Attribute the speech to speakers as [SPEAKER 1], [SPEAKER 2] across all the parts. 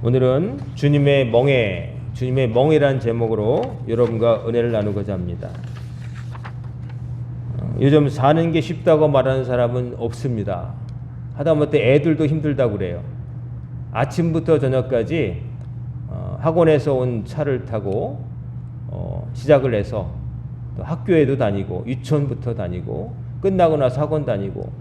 [SPEAKER 1] 오늘은 주님의 멍에라는 제목으로 여러분과 은혜를 나누고자 합니다. 요즘 사는 게 쉽다고 말하는 사람은 없습니다. 하다못해 애들도 힘들다고 그래요. 아침부터 저녁까지 학원에서 온 차를 타고 시작을 해서 또 학교에도 다니고 유치원부터 다니고 끝나고 나서 학원 다니고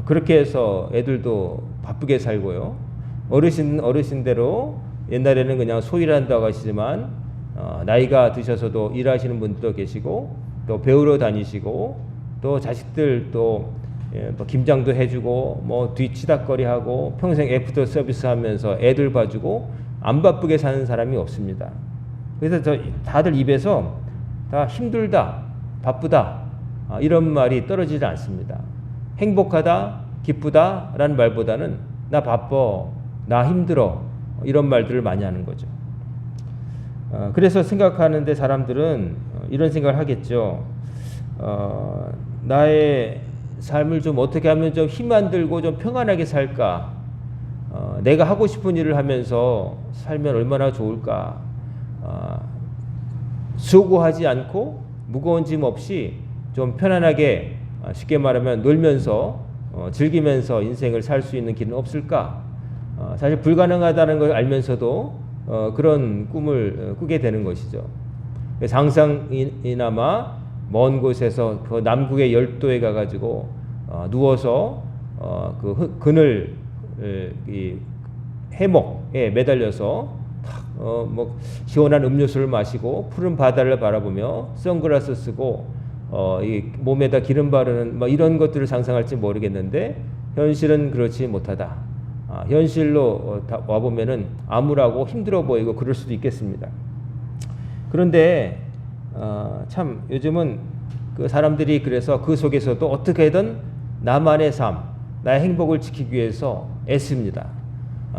[SPEAKER 1] 그렇게 해서 애들도 바쁘게 살고요. 어르신대로 옛날에는 그냥 소일한다고 하시지만 나이가 드셔서도 일하시는 분들도 계시고 또 배우러 다니시고 또 자식들 또 뭐 김장도 해주고 뭐 뒤치다거리하고 평생 애프터 서비스 하면서 애들 봐주고 안 바쁘게 사는 사람이 없습니다. 그래서 다들 입에서 다 힘들다, 바쁘다 이런 말이 떨어지지 않습니다. 행복하다, 기쁘다라는 말보다는 나 바빠, 나 힘들어 이런 말들을 많이 하는 거죠. 그래서 생각하는데 사람들은 이런 생각을 하겠죠. 나의 삶을 좀 어떻게 하면 좀 힘 안 들고 좀 평안하게 살까? 내가 하고 싶은 일을 하면서 살면 얼마나 좋을까? 수고하지 않고 무거운 짐 없이 좀 편안하게 쉽게 말하면 놀면서 즐기면서 인생을 살 수 있는 길은 없을까? 사실 불가능하다는 걸 알면서도 그런 꿈을 꾸게 되는 것이죠. 상상이나마 먼 곳에서 그 남극의 열도에 가가지고 누워서 그 그늘 이 해목에 매달려서 뭐 시원한 음료수를 마시고 푸른 바다를 바라보며 선글라스 쓰고 이 몸에다 기름 바르는 뭐 이런 것들을 상상할지 모르겠는데 현실은 그렇지 못하다. 현실로 와 보면은 암울하고 힘들어 보이고 그럴 수도 있겠습니다. 그런데 참 요즘은 그 사람들이 그래서 그 속에서도 어떻게든 나만의 삶, 나의 행복을 지키기 위해서 애씁니다.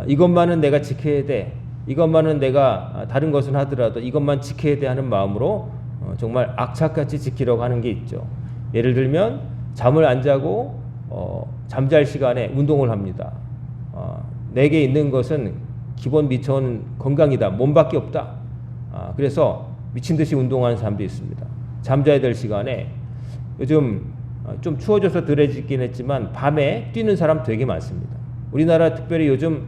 [SPEAKER 1] 이것만은 내가 지켜야 돼. 이것만은 내가 다른 것은 하더라도 이것만 지켜야 돼 하는 마음으로 정말 악착같이 지키려고 하는 게 있죠. 예를 들면 잠을 안 자고 잠잘 시간에 운동을 합니다. 내게 있는 것은 기본 미천 건강이다. 몸밖에 없다. 그래서 미친 듯이 운동하는 사람도 있습니다. 잠자야 될 시간에 요즘 좀 추워져서 덜해지긴 했지만 밤에 뛰는 사람 되게 많습니다. 우리나라 특별히 요즘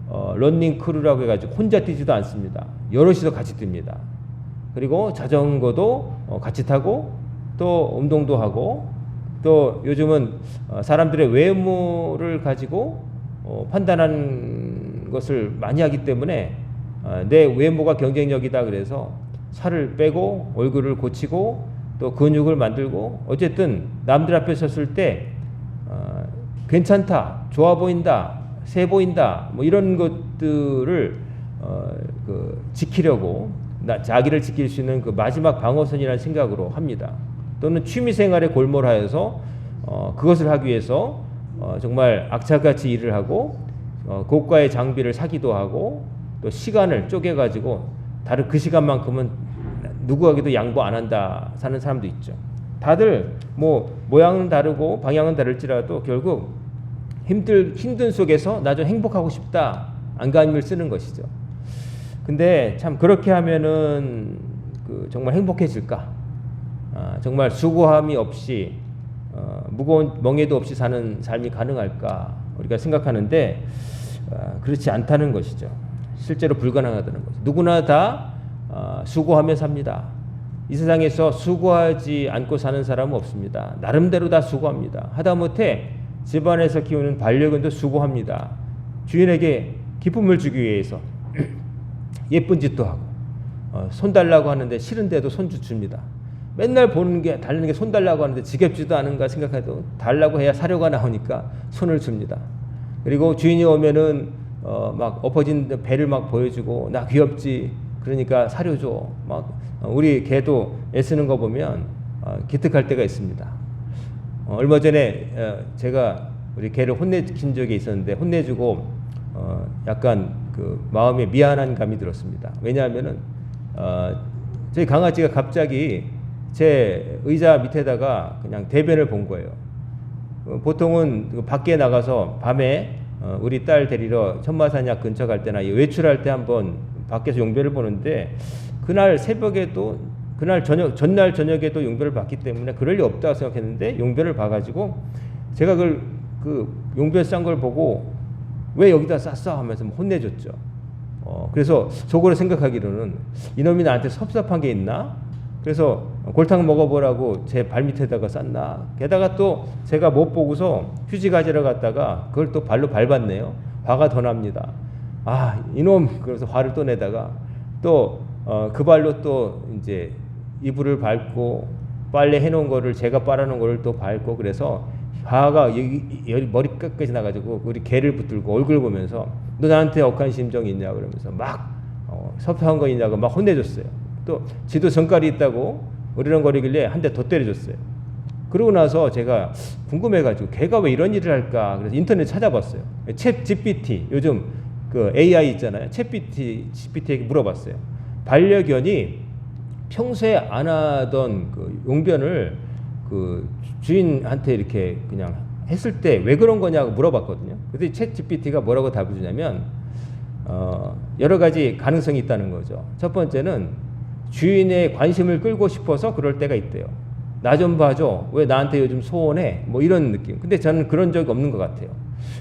[SPEAKER 1] 러닝 크루라고 해가지고 혼자 뛰지도 않습니다. 여럿이서 같이 뜁니다. 그리고 자전거도 같이 타고 또 운동도 하고 또 요즘은 사람들의 외모를 가지고 판단하는 것을 많이 하기 때문에 내 외모가 경쟁력이다 그래서 살을 빼고 얼굴을 고치고 또 근육을 만들고 어쨌든 남들 앞에 섰을 때 괜찮다, 좋아 보인다, 세 보인다 뭐 이런 것들을 지키려고 자기를 지킬 수 있는 그 마지막 방어선이라는 생각으로 합니다. 또는 취미생활에 골몰하여서 그것을 하기 위해서 정말 악착같이 일을 하고 고가의 장비를 사기도 하고 또 시간을 쪼개가지고 다른 그 시간만큼은 누구에게도 양보 안 한다 사는 사람도 있죠. 다들 뭐 모양은 다르고 방향은 다를지라도 결국 힘든 속에서 나 좀 행복하고 싶다 안간힘을 쓰는 것이죠. 근데 참 그렇게 하면은 정말 행복해질까? 정말 수고함이 없이 무거운 멍에도 없이 사는 삶이 가능할까? 우리가 생각하는데 그렇지 않다는 것이죠. 실제로 불가능하다는 거죠. 누구나 다 수고하며 삽니다. 이 세상에서 수고하지 않고 사는 사람은 없습니다. 나름대로 다 수고합니다. 하다못해 집안에서 키우는 반려견도 수고합니다. 주인에게 기쁨을 주기 위해서 예쁜 짓도 하고 손 달라고 하는데 싫은데도 손주 줍니다. 맨날 보는 게 달리는 게 손 달라고 하는데 지겹지도 않은가 생각해도 달라고 해야 사료가 나오니까 손을 줍니다. 그리고 주인이 오면은 막 엎어진 배를 막 보여주고 나 귀엽지 그러니까 사료 줘. 막 우리 개도 애쓰는 거 보면 기특할 때가 있습니다. 얼마 전에 제가 우리 개를 혼내킨 적이 있었는데 혼내주고 약간 그 마음에 미안한 감이 들었습니다. 왜냐하면은 저희 강아지가 갑자기 제 의자 밑에다가 그냥 대변을 본 거예요. 보통은 밖에 나가서 밤에 우리 딸 데리러 천마산약 근처 갈 때나 외출할 때 한번 밖에서 용별을 보는데 그날 새벽에도 그날 전날 저녁에도 용별을 봤기 때문에 그럴 리 없다고 생각했는데 용별을 봐가지고 제가 그 용별 싼 걸 보고 왜 여기다 쌌어 하면서 혼내줬죠. 그래서 속으로 생각하기로는 이놈이 나한테 섭섭한 게 있나? 그래서 골탕 먹어보라고 제 발밑에다가 쌌나? 게다가 또 제가 못 보고서 휴지 가지러 갔다가 그걸 또 발로 밟았네요. 화가 더 납니다. 아, 이놈! 그래서 화를 또 내다가 또 그 발로 또 이제 이불을 밟고 빨래 해놓은 거를 제가 빨아놓은 거를 또 밟고 그래서 화가 여기 머리끝까지 나가지고 우리 개를 붙들고 얼굴 보면서 너 나한테 억한 심정이 있냐 그러면서 막 섭섭한 거 있냐고 막 혼내줬어요. 또 지도 전깔이 있다고 으르렁거리길래 한 대 더 때려줬어요. 그러고 나서 제가 궁금해가지고 걔가 왜 이런 일을 할까 그래서 인터넷 찾아봤어요. 챗 GPT 요즘 그 AI 있잖아요. 챗 GPT에게 물어봤어요. 반려견이 평소에 안 하던 그 용변을 그 주인한테 이렇게 그냥 했을 때 왜 그런 거냐고 물어봤거든요. 그래서 챗 GPT가 뭐라고 답을 주냐면 여러 가지 가능성이 있다는 거죠. 첫 번째는 주인의 관심을 끌고 싶어서 그럴 때가 있대요. 나 좀 봐줘. 왜 나한테 요즘 소원해? 뭐 이런 느낌. 근데 저는 그런 적이 없는 것 같아요.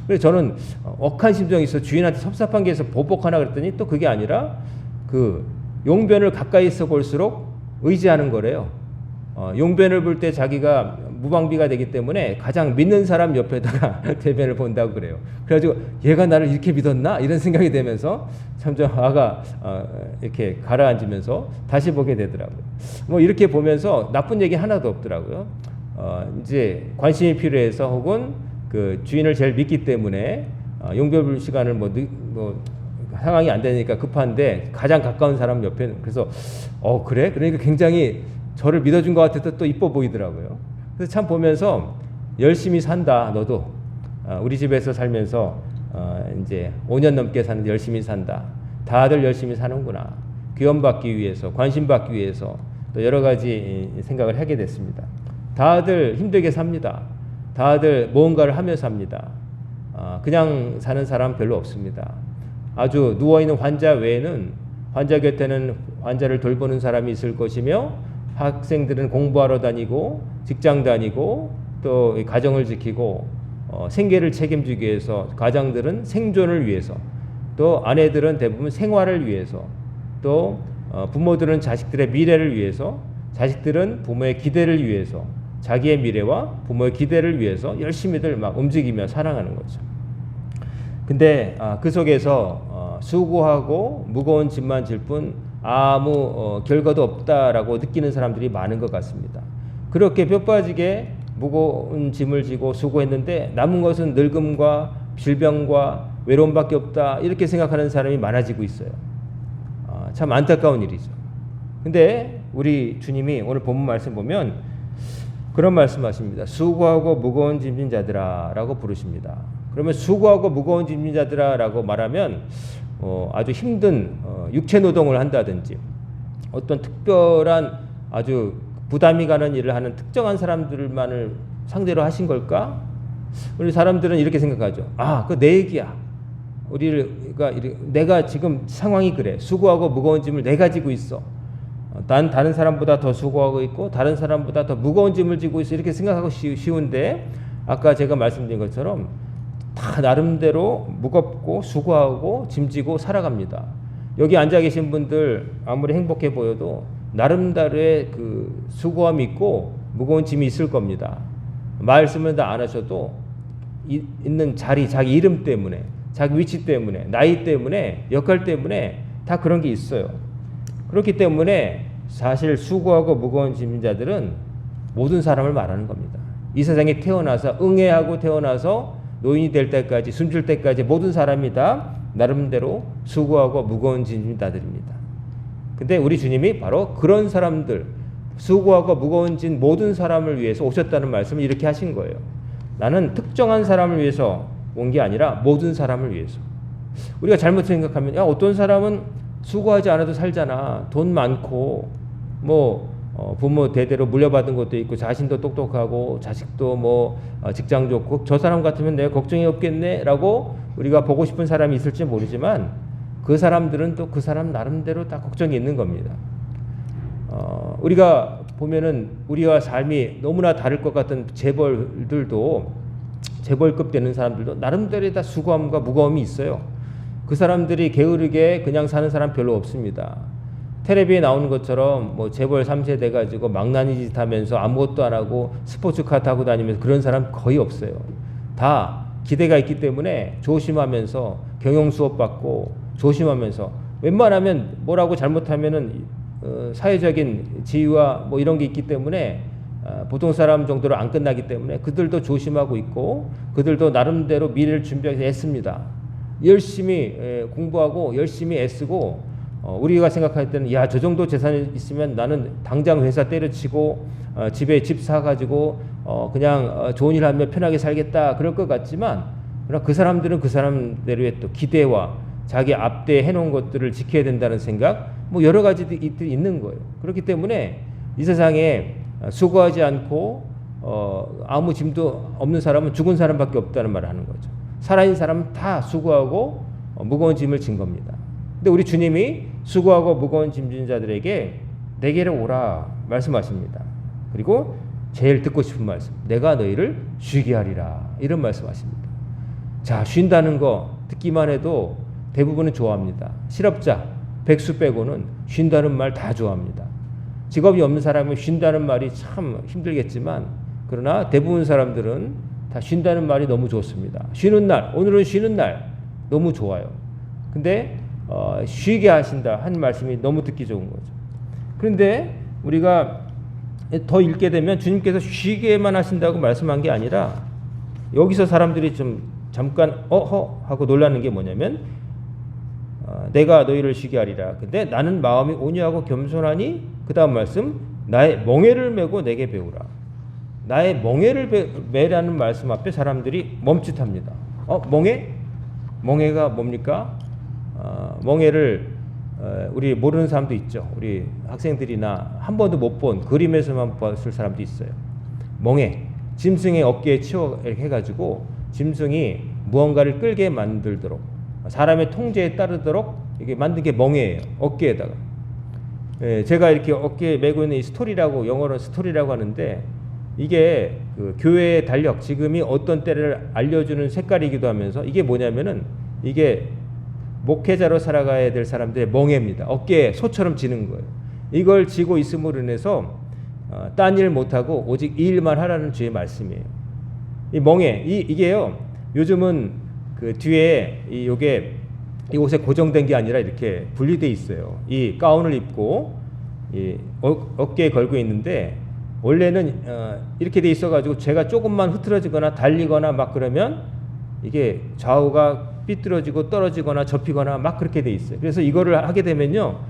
[SPEAKER 1] 그래서 저는 억한 심정이 있어 주인한테 섭섭한 게 있어 보복하나 그랬더니 또 그게 아니라 그 용변을 가까이서 볼수록 의지하는 거래요. 용변을 볼 때 자기가 무방비가 되기 때문에 가장 믿는 사람 옆에다가 대변을 본다고 그래요. 그래가지고 얘가 나를 이렇게 믿었나? 이런 생각이 되면서 점점 화가 이렇게 가라앉으면서 다시 보게 되더라고요. 뭐 이렇게 보면서 나쁜 얘기 하나도 없더라고요. 이제 관심이 필요해서 혹은 그 주인을 제일 믿기 때문에 용별 시간을 뭐 상황이 안 되니까 급한데 가장 가까운 사람 옆에 그래서 그래? 그러니까 굉장히 저를 믿어준 것 같아서 또 이뻐 보이더라고요. 그래서 참 보면서 열심히 산다 너도 우리 집에서 살면서 이제 5년 넘게 사는데 열심히 산다. 다들 열심히 사는구나. 귀염받기 위해서 관심받기 위해서 또 여러 가지 생각을 하게 됐습니다. 다들 힘들게 삽니다. 다들 무언가를 하며 삽니다. 그냥 사는 사람 별로 없습니다. 아주 누워있는 환자 외에는 환자 곁에는 환자를 돌보는 사람이 있을 것이며 학생들은 공부하러 다니고 직장 다니고 또 가정을 지키고 생계를 책임지기 위해서 가장들은 생존을 위해서 또 아내들은 대부분 생활을 위해서 또 부모들은 자식들의 미래를 위해서 자식들은 부모의 기대를 위해서 자기의 미래와 부모의 기대를 위해서 열심히들 막 움직이며 살아가는 거죠. 근데 그 속에서 수고하고 무거운 짐만 질 뿐 아무 결과도 없다라고 느끼는 사람들이 많은 것 같습니다. 그렇게 뼈 빠지게 무거운 짐을 지고 수고했는데 남은 것은 늙음과 질병과 외로움밖에 없다 이렇게 생각하는 사람이 많아지고 있어요. 참 안타까운 일이죠. 근데 우리 주님이 오늘 본문 말씀 보면 그런 말씀하십니다. 수고하고 무거운 짐진 자들아 라고 부르십니다. 그러면 수고하고 무거운 짐진 자들아 라고 말하면 아주 힘든 육체 노동을 한다든지 어떤 특별한 아주 부담이 가는 일을 하는 특정한 사람들만을 상대로 하신 걸까? 우리 사람들은 이렇게 생각하죠. 그거 내 얘기야. 내가 지금 상황이 그래. 수고하고 무거운 짐을 내가 지고 있어. 난 다른 사람보다 더 수고하고 있고 다른 사람보다 더 무거운 짐을 지고 있어. 이렇게 생각하고 쉬운데 아까 제가 말씀드린 것처럼 다 나름대로 무겁고 수고하고 짐지고 살아갑니다. 여기 앉아 계신 분들 아무리 행복해 보여도 나름대로의 그 수고함이 있고 무거운 짐이 있을 겁니다. 말씀을 다 안 하셔도 있는 자리, 자기 이름 때문에, 자기 위치 때문에, 나이 때문에, 역할 때문에 다 그런 게 있어요. 그렇기 때문에 사실 수고하고 무거운 짐진 자들은 모든 사람을 말하는 겁니다. 이 세상에 태어나서 응애하고 태어나서 노인이 될 때까지 숨질 때까지 모든 사람이 다 나름대로 수고하고 무거운 짐진 자들입니다. 근데 우리 주님이 바로 그런 사람들 수고하고 무거운 짐 모든 사람을 위해서 오셨다는 말씀을 이렇게 하신 거예요. 나는 특정한 사람을 위해서 온 게 아니라 모든 사람을 위해서. 우리가 잘못 생각하면 어떤 사람은 수고하지 않아도 살잖아. 돈 많고 뭐 부모 대대로 물려받은 것도 있고 자신도 똑똑하고 자식도 뭐 직장 좋고 저 사람 같으면 내가 걱정이 없겠네라고 우리가 보고 싶은 사람이 있을지 모르지만 그 사람들은 또 그 사람 나름대로 다 걱정이 있는 겁니다. 우리가 보면은 우리와 삶이 너무나 다를 것 같은 재벌들도 재벌급 되는 사람들도 나름대로의 다 수고함과 무거움이 있어요. 그 사람들이 게으르게 그냥 사는 사람 별로 없습니다. 텔레비에 나오는 것처럼 뭐 재벌 3세 돼가지고 망나니 짓 하면서 아무것도 안 하고 스포츠카 타고 다니면서 그런 사람 거의 없어요. 다 기대가 있기 때문에 조심하면서 경영 수업 받고 조심하면서 웬만하면 뭐라고 잘못하면은 사회적인 지위와 뭐 이런 게 있기 때문에 보통 사람 정도로 안 끝나기 때문에 그들도 조심하고 있고 그들도 나름대로 미래를 준비해서 애씁니다. 열심히 공부하고 열심히 애쓰고 우리가 생각할 때는 야, 저 정도 재산이 있으면 나는 당장 회사 때려치고 집에 집 사가지고 그냥 좋은 일 하면 편하게 살겠다 그럴 것 같지만 그러나 그 사람들은 그 사람대로의 또 기대와 자기 앞대 해놓은 것들을 지켜야 된다는 생각 뭐 여러 가지들이 있는 거예요. 그렇기 때문에 이 세상에 수고하지 않고 아무 짐도 없는 사람은 죽은 사람밖에 없다는 말을 하는 거죠. 살아있는 사람은 다 수고하고 무거운 짐을 진 겁니다. 근데 우리 주님이 수고하고 무거운 짐 진 자들에게 내게로 오라 말씀하십니다. 그리고 제일 듣고 싶은 말씀, 내가 너희를 쉬게 하리라 이런 말씀하십니다. 자, 쉰다는 거 듣기만 해도 대부분은 좋아합니다. 실업자, 백수 빼고는 쉰다는 말 다 좋아합니다. 직업이 없는 사람이 쉰다는 말이 참 힘들겠지만 그러나 대부분 사람들은 다 쉰다는 말이 너무 좋습니다. 쉬는 날, 오늘은 쉬는 날 너무 좋아요. 근데 쉬게 하신다 한 말씀이 너무 듣기 좋은 거죠. 그런데 우리가 더 읽게 되면 주님께서 쉬게만 하신다고 말씀한 게 아니라 여기서 사람들이 좀 잠깐 어허 하고 놀라는 게 뭐냐면 내가 너희를 쉬게 하리라. 근데 나는 마음이 온유하고 겸손하니 그 다음 말씀 나의 멍에를 메고 내게 배우라. 나의 멍에를 메라는 말씀 앞에 사람들이 멈칫합니다. 멍에? 멍에가 뭡니까? 멍에를 우리 모르는 사람도 있죠. 우리 학생들이나 한 번도 못 본 그림에서만 봤을 사람도 있어요. 멍에, 짐승의 어깨에 치워 이렇게 해가지고 짐승이 무언가를 끌게 만들도록 사람의 통제에 따르도록 이게 만든 게 멍에예요. 어깨에다가. 제가 이렇게 어깨에 메고 있는 이 스토리라고 영어로 스토리라고 하는데 이게 그 교회의 달력 지금이 어떤 때를 알려주는 색깔이기도 하면서 이게 뭐냐면은 이게 목회자로 살아가야 될 사람들의 멍에입니다. 어깨에 소처럼 지는 거예요. 이걸 지고 있음으로 인해서 딴 일 못하고 오직 이 일만 하라는 주의 말씀이에요. 이 멍에 이게요. 요즘은 그 뒤에 요게 이 옷에 고정된 게 아니라 이렇게 분리돼 있어요. 이 가운을 입고 이 어깨에 걸고 있는데 원래는 이렇게 돼 있어가지고 제가 조금만 흐트러지거나 달리거나 막 그러면 이게 좌우가 삐뚤어지고 떨어지거나 접히거나 막 그렇게 돼 있어요. 그래서 이거를 하게 되면요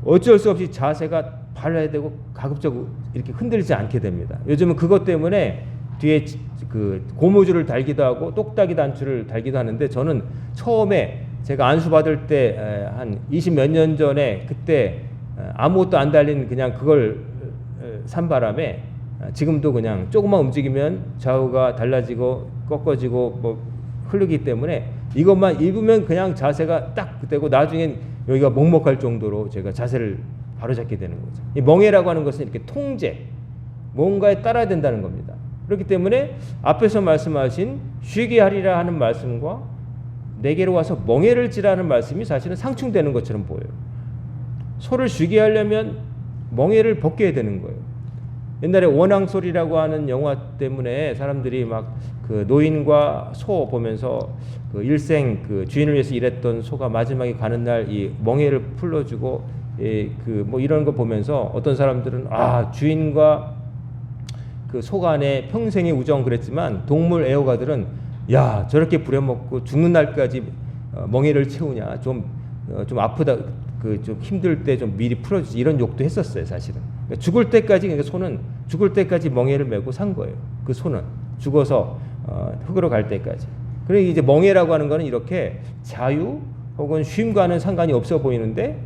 [SPEAKER 1] 어쩔 수 없이 자세가 발라야 되고 가급적 이렇게 흔들리지 않게 됩니다. 요즘은 그것 때문에 뒤에 그 고무줄을 달기도 하고 똑딱이 단추를 달기도 하는데 저는 처음에 제가 안수 받을 때 한 20 몇 년 전에 그때 아무것도 안 달린 그냥 그걸 산 바람에 지금도 그냥 조금만 움직이면 좌우가 달라지고 꺾어지고 뭐 흐르기 때문에 이것만 입으면 그냥 자세가 딱 되고 나중엔 여기가 먹먹할 정도로 제가 자세를 바로잡게 되는 거죠. 이 멍에라고 하는 것은 이렇게 통제, 뭔가에 따라야 된다는 겁니다. 그렇기 때문에 앞에서 말씀하신 쉬게 하리라 하는 말씀과 내게로 와서 멍에를 지라는 말씀이 사실은 상충되는 것처럼 보여요. 소를 쉬게 하려면 멍에를 벗겨야 되는 거예요. 옛날에 원앙소리라고 하는 영화 때문에 사람들이 막 그 노인과 소 보면서 그 일생 그 주인을 위해서 일했던 소가 마지막에 가는 날 이 멍에를 풀어주고 그 뭐 이런 거 보면서 어떤 사람들은 주인과 그 소 간의 평생의 우정 그랬지만 동물 애호가들은 야 저렇게 부려먹고 죽는 날까지 멍에를 채우냐 좀 아프다 그 좀 힘들 때 좀 미리 풀어주지 이런 욕도 했었어요 사실은. 그러니까 죽을 때까지 그러니까 소는 죽을 때까지 멍에를 메고 산 거예요. 그 소는 죽어서 흙으로 갈 때까지. 그러니까 이제 멍에라고 하는 거는 이렇게 자유 혹은 쉼과는 상관이 없어 보이는데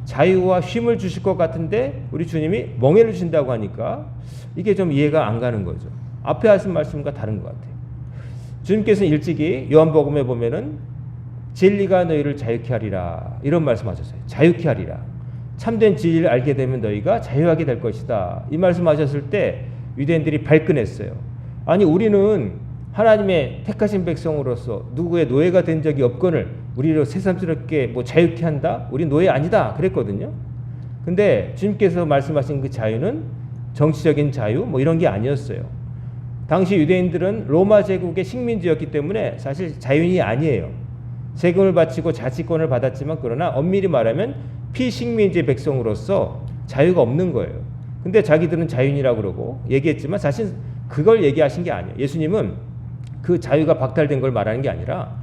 [SPEAKER 1] 자유와 쉼을 주실 것 같은데 우리 주님이 멍에를 주신다고 하니까 이게 좀 이해가 안 가는 거죠. 앞에 하신 말씀과 다른 것 같아요. 주님께서는 일찍이 요한복음에 보면은 진리가 너희를 자유케 하리라 이런 말씀하셨어요. 자유케 하리라. 참된 진리를 알게 되면 너희가 자유하게 될 것이다. 이 말씀하셨을 때 유대인들이 발끈했어요. 아니 우리는 하나님의 택하신 백성으로서 누구의 노예가 된 적이 없거늘 우리를 새삼스럽게 뭐 자유케 한다? 우리 노예 아니다. 그랬거든요. 근데 주님께서 말씀하신 그 자유는 정치적인 자유 뭐 이런 게 아니었어요. 당시 유대인들은 로마 제국의 식민지였기 때문에 사실 자유인이 아니에요. 세금을 바치고 자치권을 받았지만 그러나 엄밀히 말하면 피식민지 백성으로서 자유가 없는 거예요. 근데 자기들은 자유인이라고 그러고 얘기했지만 사실 그걸 얘기하신 게 아니에요. 예수님은 그 자유가 박탈된 걸 말하는 게 아니라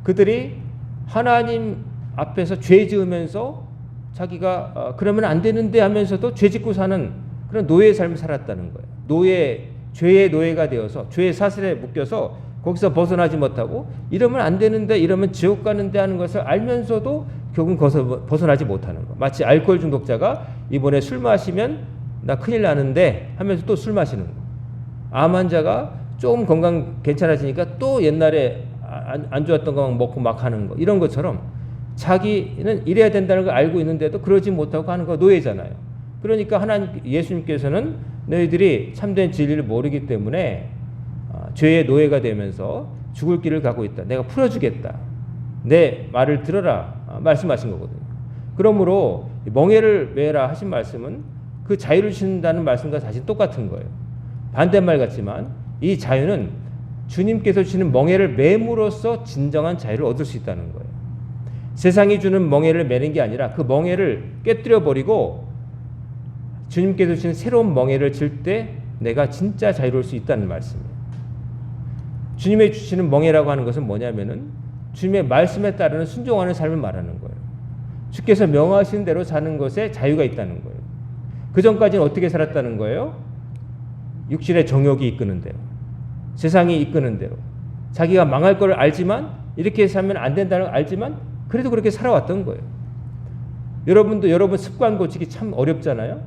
[SPEAKER 1] 그들이 하나님 앞에서 죄 지으면서 자기가 그러면 안 되는데 하면서도 죄 짓고 사는 그런 노예의 삶을 살았다는 거예요. 죄의 노예가 되어서 죄의 사슬에 묶여서 거기서 벗어나지 못하고 이러면 안 되는데 이러면 지옥 가는데 하는 것을 알면서도 결국은 거기서 벗어나지 못하는 거. 마치 알코올 중독자가 이번에 술 마시면 나 큰일 나는데 하면서 또 술 마시는 거. 암 환자가 조금 건강 괜찮아지니까 또 옛날에 안 좋았던 거 먹고 막 하는 거. 이런 것처럼 자기는 이래야 된다는 걸 알고 있는데도 그러지 못하고 하는 거 노예잖아요. 그러니까 예수님께서는 너희들이 참된 진리를 모르기 때문에 죄의 노예가 되면서 죽을 길을 가고 있다. 내가 풀어주겠다. 내 말을 들어라. 말씀하신 거거든요. 그러므로 멍에를 메라 하신 말씀은 그 자유를 주신다는 말씀과 사실 똑같은 거예요. 반대말 같지만 이 자유는 주님께서 주시는 멍에를 맴으로써 진정한 자유를 얻을 수 있다는 거예요. 세상이 주는 멍에를 매는 게 아니라 그 멍에를 깨뜨려 버리고 주님께서 주시는 새로운 멍에를 질 때 내가 진짜 자유로울 수 있다는 말씀이에요. 주님의 주시는 멍에라고 하는 것은 뭐냐면은 주님의 말씀에 따르는 순종하는 삶을 말하는 거예요. 주께서 명하신 대로 사는 것에 자유가 있다는 거예요. 그 전까지는 어떻게 살았다는 거예요? 육신의 정욕이 이끄는 대로, 세상이 이끄는 대로, 자기가 망할 걸 알지만 이렇게 살면 안 된다는 걸 알지만 그래도 그렇게 살아왔던 거예요. 여러분도 여러분 습관 고치기 참 어렵잖아요.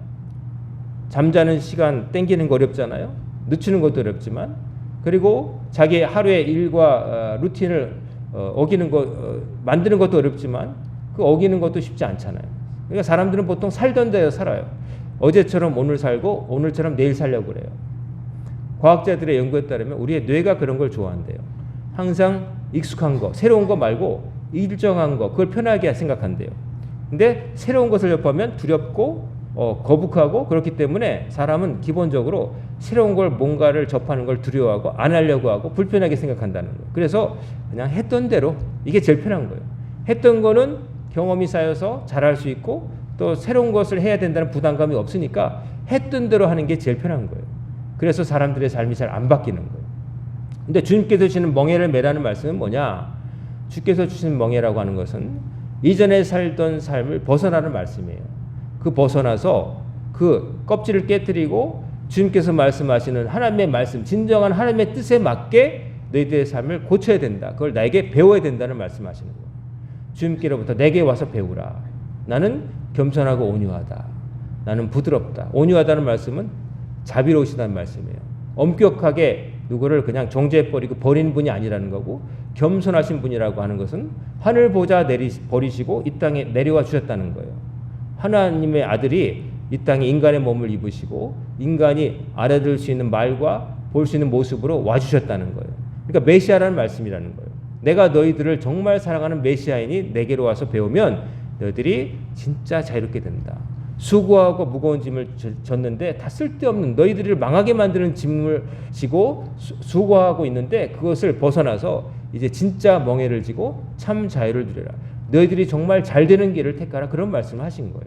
[SPEAKER 1] 잠자는 시간 땡기는 거 어렵잖아요. 늦추는 것도 어렵지만 그리고 자기 하루의 일과 루틴을 어기는 거 만드는 것도 어렵지만 그 어기는 것도 쉽지 않잖아요. 그러니까 사람들은 보통 살던 대로 살아요. 어제처럼 오늘 살고 오늘처럼 내일 살려고 그래요. 과학자들의 연구에 따르면 우리의 뇌가 그런 걸 좋아한대요. 항상 익숙한 거, 새로운 거 말고 일정한 거, 그걸 편하게 생각한대요. 근데 새로운 것을 접하면 두렵고 거북하고 그렇기 때문에 사람은 기본적으로 새로운 걸 뭔가를 접하는 걸 두려워하고 안 하려고 하고 불편하게 생각한다는 거예요. 그래서 그냥 했던 대로 이게 제일 편한 거예요. 했던 거는 경험이 쌓여서 잘할 수 있고 또 새로운 것을 해야 된다는 부담감이 없으니까 했던 대로 하는 게 제일 편한 거예요. 그래서 사람들의 삶이 잘 안 바뀌는 거예요. 근데 주님께서 주시는 멍에를 매라는 말씀은 뭐냐? 주께서 주시는 멍에라고 하는 것은 이전에 살던 삶을 벗어나는 말씀이에요. 그 벗어나서 그 껍질을 깨뜨리고 주님께서 말씀하시는 하나님의 말씀, 진정한 하나님의 뜻에 맞게 너희들의 삶을 고쳐야 된다. 그걸 나에게 배워야 된다는 말씀하시는 거예요. 주님께로부터 내게 와서 배우라. 나는 겸손하고 온유하다. 나는 부드럽다. 온유하다는 말씀은 자비로우시다는 말씀이에요. 엄격하게 누구를 그냥 정죄해버리고 버리는 분이 아니라는 거고 겸손하신 분이라고 하는 것은 하늘 보좌 버리시고 이 땅에 내려와 주셨다는 거예요. 하나님의 아들이 이 땅에 인간의 몸을 입으시고 인간이 알아들을 수 있는 말과 볼 수 있는 모습으로 와주셨다는 거예요. 그러니까 메시아라는 말씀이라는 거예요. 내가 너희들을 정말 사랑하는 메시아인이 내게로 와서 배우면 너희들이 진짜 자유롭게 된다. 수고하고 무거운 짐을 졌는데 다 쓸데없는 너희들을 망하게 만드는 짐을 지고 수고하고 있는데 그것을 벗어나서 이제 진짜 멍에를 지고 참 자유를 누려라. 너희들이 정말 잘 되는 길을 택하라. 그런 말씀을 하신 거예요.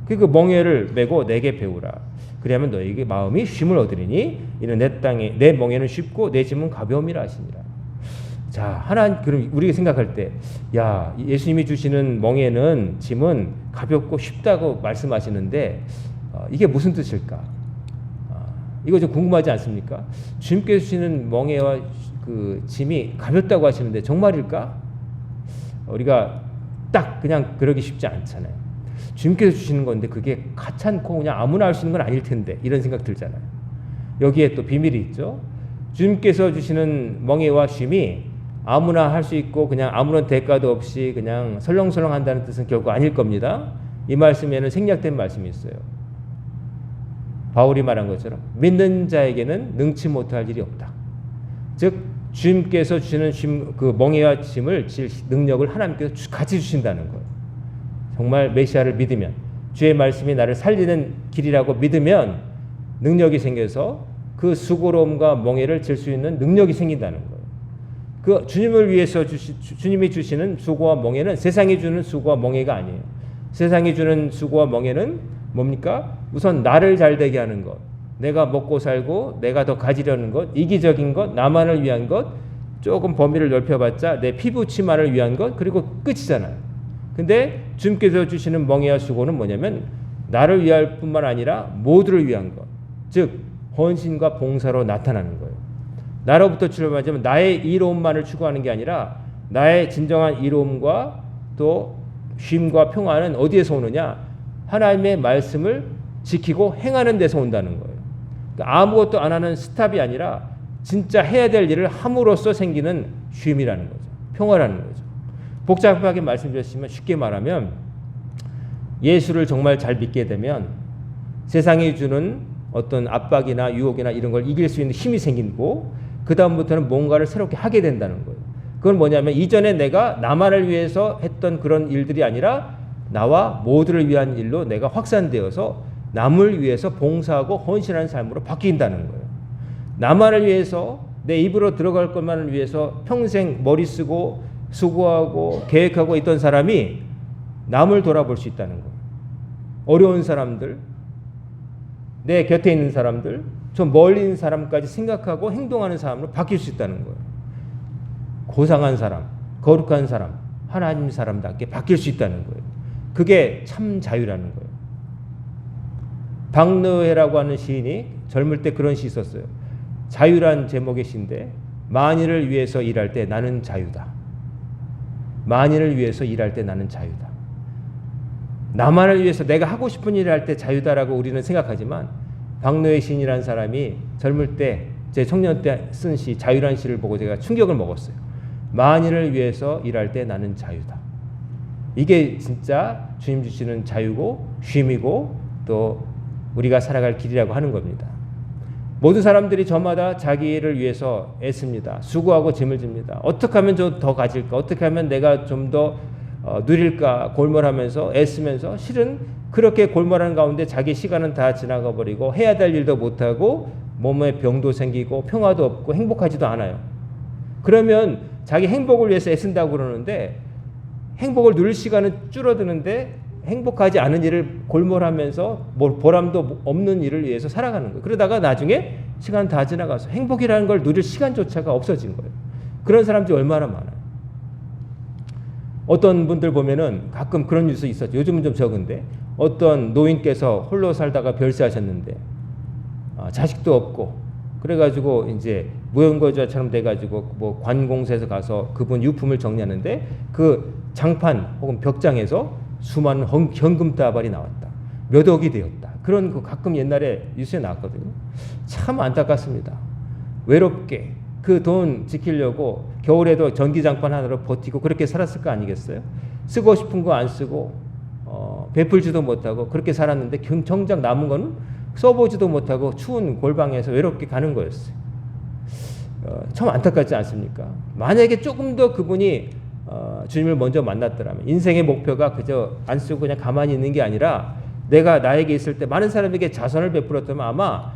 [SPEAKER 1] 그 멍에를 메고 내게 배우라. 그리하면 너희에게 마음이 쉼을 얻으리니 이는 내 멍에는 쉽고 내 짐은 가벼움이라 하시니라. 자, 그럼 우리가 생각할 때, 예수님이 주시는 멍에는 짐은 가볍고 쉽다고 말씀하시는데, 이게 무슨 뜻일까? 이거 좀 궁금하지 않습니까? 주님께서 주시는 멍에와 그 짐이 가볍다고 하시는데, 정말일까? 우리가 딱 그냥 그러기 쉽지 않잖아요. 주님께서 주시는 건데 그게 가찮고 그냥 아무나 할 수 있는 건 아닐 텐데 이런 생각 들잖아요. 여기에 또 비밀이 있죠. 주님께서 주시는 멍에와 쉼이 아무나 할 수 있고 그냥 아무런 대가도 없이 그냥 설렁설렁 한다는 뜻은 결코 아닐 겁니다. 이 말씀에는 생략된 말씀이 있어요. 바울이 말한 것처럼 믿는 자에게는 능치 못할 일이 없다. 즉 주님께서 주시는 쉼, 그 멍에와 쉼을 질 능력을 하나님께서 같이 주신다는 거예요. 정말 메시아를 믿으면 주의 말씀이 나를 살리는 길이라고 믿으면 능력이 생겨서 그 수고로움과 멍에를 질 수 있는 능력이 생긴다는 거예요. 그 주님을 위해서 주님이 주시는 수고와 멍에는 세상이 주는 수고와 멍에가 아니에요. 세상이 주는 수고와 멍에는 뭡니까? 우선 나를 잘되게 하는 것, 내가 먹고 살고 내가 더 가지려는 것, 이기적인 것, 나만을 위한 것, 조금 범위를 넓혀봤자 내 피부 치마를 위한 것, 그리고 끝이잖아요. 근데 주님께서 주시는 멍에와 수고는 뭐냐면 나를 위할 뿐만 아니라 모두를 위한 것, 즉 헌신과 봉사로 나타나는 거예요. 나로부터 출발하자면 나의 이로움만을 추구하는 게 아니라 나의 진정한 이로움과 또 쉼과 평화는 어디에서 오느냐? 하나님의 말씀을 지키고 행하는 데서 온다는 거예요. 그러니까 아무것도 안 하는 스탑이 아니라 진짜 해야 될 일을 함으로써 생기는 쉼이라는 거죠. 평화라는 거죠. 복잡하게 말씀드렸지만 쉽게 말하면 예수를 정말 잘 믿게 되면 세상이 주는 어떤 압박이나 유혹이나 이런 걸 이길 수 있는 힘이 생기고 그 다음부터는 뭔가를 새롭게 하게 된다는 거예요. 그건 뭐냐면 이전에 내가 나만을 위해서 했던 그런 일들이 아니라 나와 모두를 위한 일로 내가 확산되어서 남을 위해서 봉사하고 헌신하는 삶으로 바뀐다는 거예요. 나만을 위해서 내 입으로 들어갈 것만을 위해서 평생 머리 쓰고 수고하고 계획하고 있던 사람이 남을 돌아볼 수 있다는 거예요. 어려운 사람들, 내 곁에 있는 사람들, 좀 멀리 있는 사람까지 생각하고 행동하는 사람으로 바뀔 수 있다는 거예요. 고상한 사람, 거룩한 사람, 하나님 사람답게 바뀔 수 있다는 거예요. 그게 참 자유라는 거예요. 박너해라고 하는 시인이 젊을 때 그런 시 썼어요. 자유란 제목의 시인데 만인을 위해서 일할 때 나는 자유다. 만인을 위해서 일할 때 나는 자유다. 나만을 위해서 내가 하고 싶은 일을 할 때 자유다라고 우리는 생각하지만 박노해 시인이라는 사람이 젊을 때 제 청년 때 쓴 시 자유란 시를 보고 제가 충격을 먹었어요. 만인을 위해서 일할 때 나는 자유다. 이게 진짜 주님 주시는 자유고 쉼이고 또 우리가 살아갈 길이라고 하는 겁니다. 모든 사람들이 저마다 자기를 위해서 애씁니다. 수고하고 짐을 집니다. 어떻게 하면 좀 더 가질까? 어떻게 하면 내가 좀 더 누릴까? 골몰하면서 애쓰면서 실은 그렇게 골몰하는 가운데 자기 시간은 다 지나가 버리고 해야 될 일도 못하고 몸에 병도 생기고 평화도 없고 행복하지도 않아요. 그러면 자기 행복을 위해서 애쓴다고 그러는데 행복을 누릴 시간은 줄어드는데 행복하지 않은 일을 골몰하면서 보람도 없는 일을 위해서 살아가는 거예요. 그러다가 나중에 시간 다 지나가서 행복이라는 걸 누릴 시간조차가 없어진 거예요. 그런 사람들이 얼마나 많아요. 어떤 분들 보면은 가끔 그런 뉴스 있었죠. 요즘은 좀 적은데 어떤 노인께서 홀로 살다가 별세하셨는데 자식도 없고 그래가지고 이제 무용거주자처럼 돼가지고 뭐 관공서에서 가서 그분 유품을 정리하는데 그 장판 혹은 벽장에서 수많은 현금 다발이 나왔다. 몇 억이 되었다. 그런 거 가끔 옛날에 뉴스에 나왔거든요. 참 안타깝습니다. 외롭게 그 돈 지키려고 겨울에도 전기장판 하나로 버티고 그렇게 살았을 거 아니겠어요? 쓰고 싶은 거 안 쓰고 베풀지도 못하고 그렇게 살았는데 정작 남은 거는 써보지도 못하고 추운 골방에서 외롭게 가는 거였어요. 참 안타깝지 않습니까? 만약에 조금 더 그분이 주님을 먼저 만났더라면 인생의 목표가 그저 안 쓰고 그냥 가만히 있는 게 아니라 내가 나에게 있을 때 많은 사람에게 자선을 베풀었다면 아마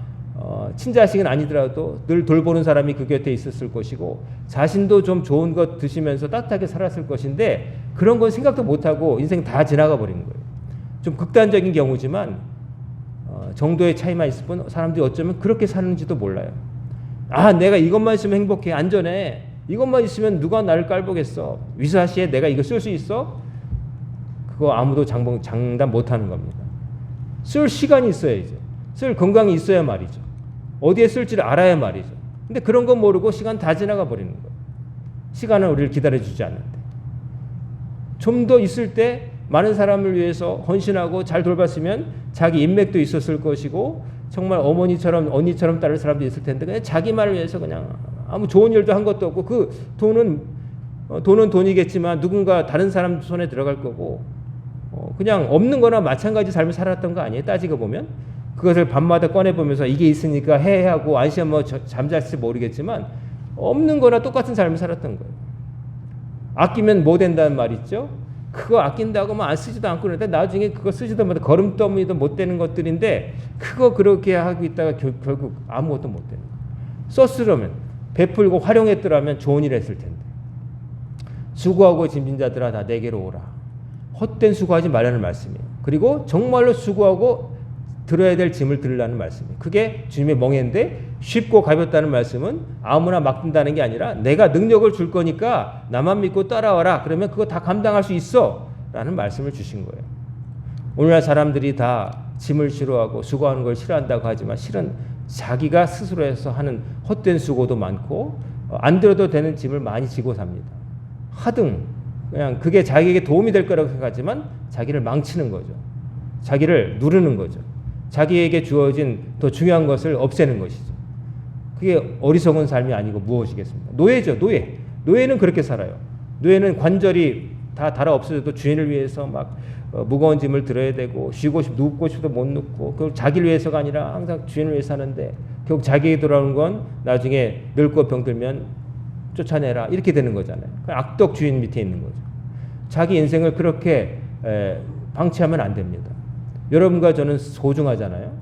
[SPEAKER 1] 친자식은 아니더라도 늘 돌보는 사람이 그 곁에 있었을 것이고 자신도 좀 좋은 것 드시면서 따뜻하게 살았을 것인데 그런 건 생각도 못하고 인생 다 지나가 버린 거예요. 좀 극단적인 경우지만 정도의 차이만 있을 뿐 사람들이 어쩌면 그렇게 사는지도 몰라요. 아, 내가 이것만 있으면 행복해, 안전해, 이것만 있으면 누가 나를 깔보겠어, 위사시에 내가 이거 쓸 수 있어? 그거 아무도 장담 못하는 겁니다. 쓸 시간이 있어야죠. 쓸 건강이 있어야 말이죠. 어디에 쓸지를 알아야 말이죠. 근데 그런 거 모르고 시간 다 지나가 버리는 거예요. 시간은 우리를 기다려주지 않는데. 좀 더 있을 때 많은 사람을 위해서 헌신하고 잘 돌봤으면 자기 인맥도 있었을 것이고 정말 어머니처럼 언니처럼 따를 사람도 있을 텐데 그냥 자기만을 위해서 그냥 아무 좋은 일도 한 것도 없고 그 돈은 돈이겠지만 누군가 다른 사람 손에 들어갈 거고 그냥 없는 거나 마찬가지 삶을 살았던 거 아니에요? 따지고 보면 그것을 밤마다 꺼내보면서 이게 있으니까 해 하고 안시면 뭐 잠잘지 모르겠지만 없는 거나 똑같은 삶을 살았던 거예요. 아끼면 뭐 된다는 말 있죠? 그거 아낀다고 뭐 안 쓰지도 않고 그러는데 나중에 그거 쓰지도 못해 걸음더미도 못 되는 것들인데 그거 그렇게 하고 있다가 결국 아무것도 못 되는 거예요. 썼으려면 베풀고 활용했더라면 좋은 일 했을 텐데. 수고하고 짐진 자들아 다 내게로 오라. 헛된 수고하지 말라는 말씀이에요. 그리고 정말로 수고하고 들어야 될 짐을 들으라는 말씀이에요. 그게 주님의 멍에인데 쉽고 가볍다는 말씀은 아무나 막 든다는 게 아니라 내가 능력을 줄 거니까 나만 믿고 따라와라. 그러면 그거 다 감당할 수 있어. 라는 말씀을 주신 거예요. 오늘날 사람들이 다 짐을 싫어하고 수고하는 걸 싫어한다고 하지만 실은 자기가 스스로 해서 하는 헛된 수고도 많고 안 들어도 되는 짐을 많이 지고 삽니다. 하등 그냥 그게 자기에게 도움이 될 거라고 생각하지만 자기를 망치는 거죠. 자기를 누르는 거죠. 자기에게 주어진 더 중요한 것을 없애는 것이죠. 그게 어리석은 삶이 아니고 무엇이겠습니까? 노예죠, 노예. 노예는 그렇게 살아요. 노예는 관절이 다 달아 없어져도 주인을 위해서 막 무거운 짐을 들어야 되고 쉬고 싶고 눕고 싶어도 못 눕고 결국 자기를 위해서가 아니라 항상 주인을 위해서 하는데 결국 자기에게 돌아오는 건 나중에 늙고 병들면 쫓아내라 이렇게 되는 거잖아요. 악덕 주인 밑에 있는 거죠. 자기 인생을 그렇게 방치하면 안 됩니다. 여러분과 저는 소중하잖아요.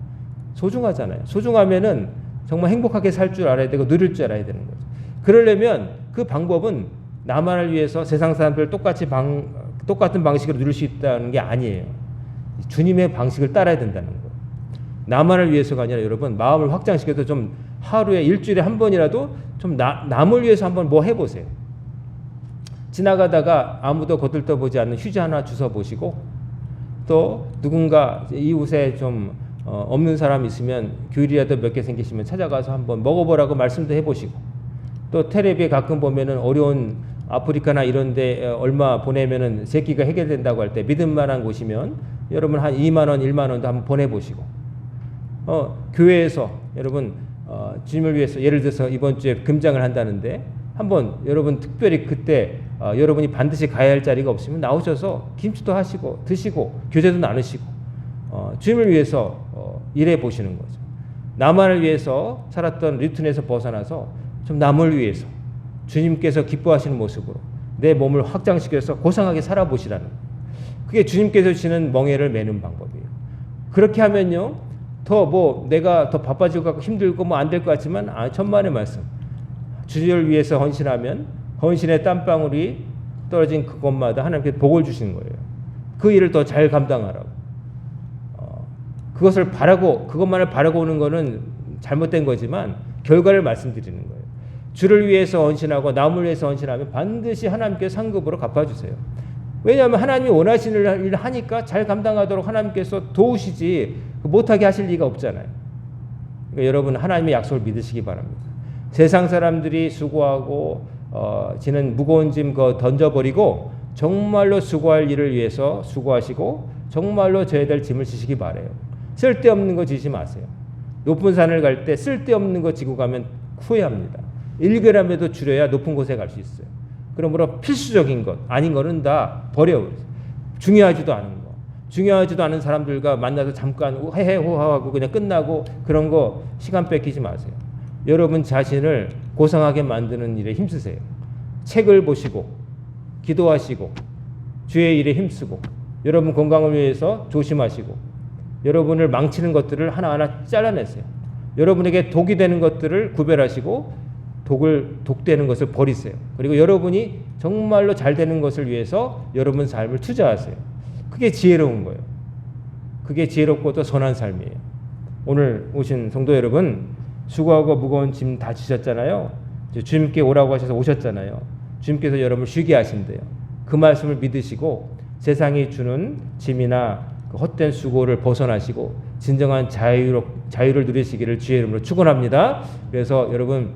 [SPEAKER 1] 소중하면은 정말 행복하게 살 줄 알아야 되고 누릴 줄 알아야 되는 거죠. 그러려면 그 방법은 나만을 위해서 세상 사람들 똑같은 방식으로 누릴 수 있다는 게 아니에요. 주님의 방식을 따라야 된다는 거예요. 나만을 위해서가 아니라 여러분 마음을 확장시켜서 좀 하루에 일주일에 한 번이라도 좀 남을 위해서 한번 뭐 해보세요. 지나가다가 아무도 거들떠보지 않는 휴지 하나 주워 보시고 또 누군가 이웃에 좀 없는 사람 있으면 귤이라도 몇 개 생기시면 찾아가서 한번 먹어보라고 말씀도 해보시고 또 텔레비에 가끔 보면은 어려운 아프리카나 이런 데 얼마 보내면은 새끼가 해결된다고 할 때 믿을 만한 곳이면 여러분 한 2만 원, 1만 원도 한번 보내보시고 교회에서 여러분 주님을 위해서 예를 들어서 이번 주에 금장을 한다는데 한번 여러분 특별히 그때 여러분이 반드시 가야 할 자리가 없으면 나오셔서 김치도 하시고 드시고 교제도 나누시고 주님을 위해서 일해 보시는 거죠. 나만을 위해서 살았던 루틴에서 벗어나서 좀 남을 위해서 주님께서 기뻐하시는 모습으로 내 몸을 확장시켜서 고상하게 살아보시라는 거예요. 그게 주님께서 주시는 멍에를 매는 방법이에요. 그렇게 하면요 더 뭐 내가 더 바빠지고 힘들고 뭐 안 될 것 같지만 천만의 말씀 주님을 위해서 헌신하면 헌신의 땀방울이 떨어진 그것마다 하나님께서 복을 주시는 거예요. 그 일을 더 잘 감당하라고. 그것을 바라고 그것만을 바라고 오는 거는 잘못된 거지만 결과를 말씀드리는 거예요. 주를 위해서 헌신하고 남을 위해서 헌신하면 반드시 하나님께서 상급으로 갚아주세요. 왜냐하면 하나님이 원하시는 일을 하니까 잘 감당하도록 하나님께서 도우시지 못하게 하실 리가 없잖아요. 그러니까 여러분 하나님의 약속을 믿으시기 바랍니다. 세상 사람들이 수고하고 지는 무거운 짐 던져버리고 정말로 수고할 일을 위해서 수고하시고 정말로 져야 될 짐을 지시기 바라요. 쓸데없는 거 지시 마세요. 높은 산을 갈 때 쓸데없는 거 지고 가면 후회합니다. 1g이라도 줄여야 높은 곳에 갈 수 있어요. 그러므로 필수적인 것 아닌 거는 다 버려. 중요하지도 않은 거. 중요하지도 않은 사람들과 만나서 잠깐 헤헤호하고 그냥 끝나고 그런 거 시간 뺏기지 마세요. 여러분 자신을 고상하게 만드는 일에 힘쓰세요. 책을 보시고 기도하시고 주의 일에 힘쓰고 여러분 건강을 위해서 조심하시고 여러분을 망치는 것들을 하나하나 잘라내세요. 여러분에게 독이 되는 것들을 구별하시고 독되는 것을 버리세요. 그리고 여러분이 정말로 잘 되는 것을 위해서 여러분 삶을 투자하세요. 그게 지혜로운 거예요. 그게 지혜롭고 또 선한 삶이에요. 오늘 오신 성도 여러분 수고하고 무거운 짐 다 지셨잖아요. 주님께 오라고 하셔서 오셨잖아요. 주님께서 여러분을 쉬게 하신대요. 그 말씀을 믿으시고 세상이 주는 짐이나 그 헛된 수고를 벗어나시고 진정한 자유를 누리시기를 주의 이름으로 축원합니다. 그래서 여러분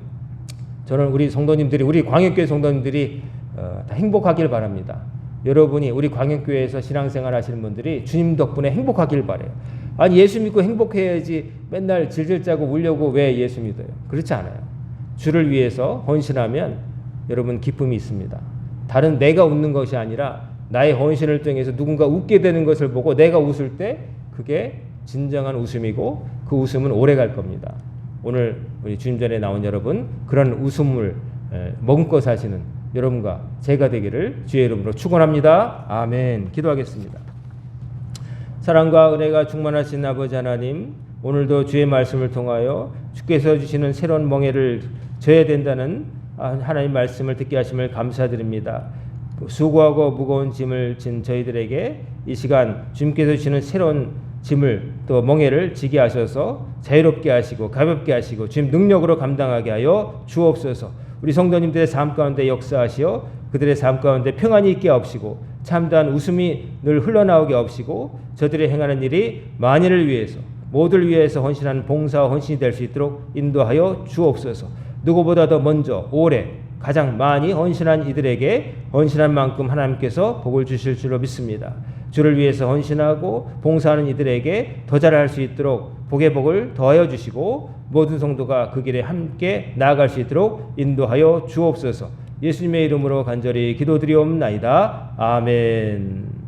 [SPEAKER 1] 저는 우리 성도님들이 우리 광역교회 성도님들이 다 행복하길 바랍니다. 여러분이 우리 광역교회에서 신앙생활 하시는 분들이 주님 덕분에 행복하길 바래요. 아니 예수 믿고 행복해야지 맨날 질질 짜고 울려고 왜 예수 믿어요? 그렇지 않아요. 주를 위해서 헌신하면 여러분 기쁨이 있습니다. 다른 내가 웃는 것이 아니라 나의 헌신을 통해서 누군가 웃게 되는 것을 보고 내가 웃을 때 그게 진정한 웃음이고 그 웃음은 오래 갈 겁니다. 오늘 우리 주님 전에 나온 여러분 그런 웃음을 머금고 사시는 여러분과 제가 되기를 주의 이름으로 축원합니다. 아멘. 기도하겠습니다. 사랑과 은혜가 충만하신 아버지 하나님, 오늘도 주의 말씀을 통하여 주께서 주시는 새로운 멍에를 져야 된다는 하나님 말씀을 듣게 하심을 감사드립니다. 수고하고 무거운 짐을 진 저희들에게 이 시간 주님께서 주시는 새로운 짐을 또 멍에를 지게 하셔서 자유롭게 하시고 가볍게 하시고 주님 능력으로 감당하게 하여 주옵소서. 우리 성도님들의 삶 가운데 역사하시어 그들의 삶 가운데 평안이 있게 하옵시고 참다한 웃음이 늘 흘러나오게 하옵시고 저들이 행하는 일이 만인을 위해서 모두를 위해서 헌신하는 봉사와 헌신이 될 수 있도록 인도하여 주옵소서. 누구보다 더 먼저 오래 가장 많이 헌신한 이들에게 헌신한 만큼 하나님께서 복을 주실 줄로 믿습니다. 주를 위해서 헌신하고 봉사하는 이들에게 더 잘할 수 있도록 복의 복을 더하여 주시고 모든 성도가 그 길에 함께 나아갈 수 있도록 인도하여 주옵소서. 예수님의 이름으로 간절히 기도드리옵나이다. 아멘.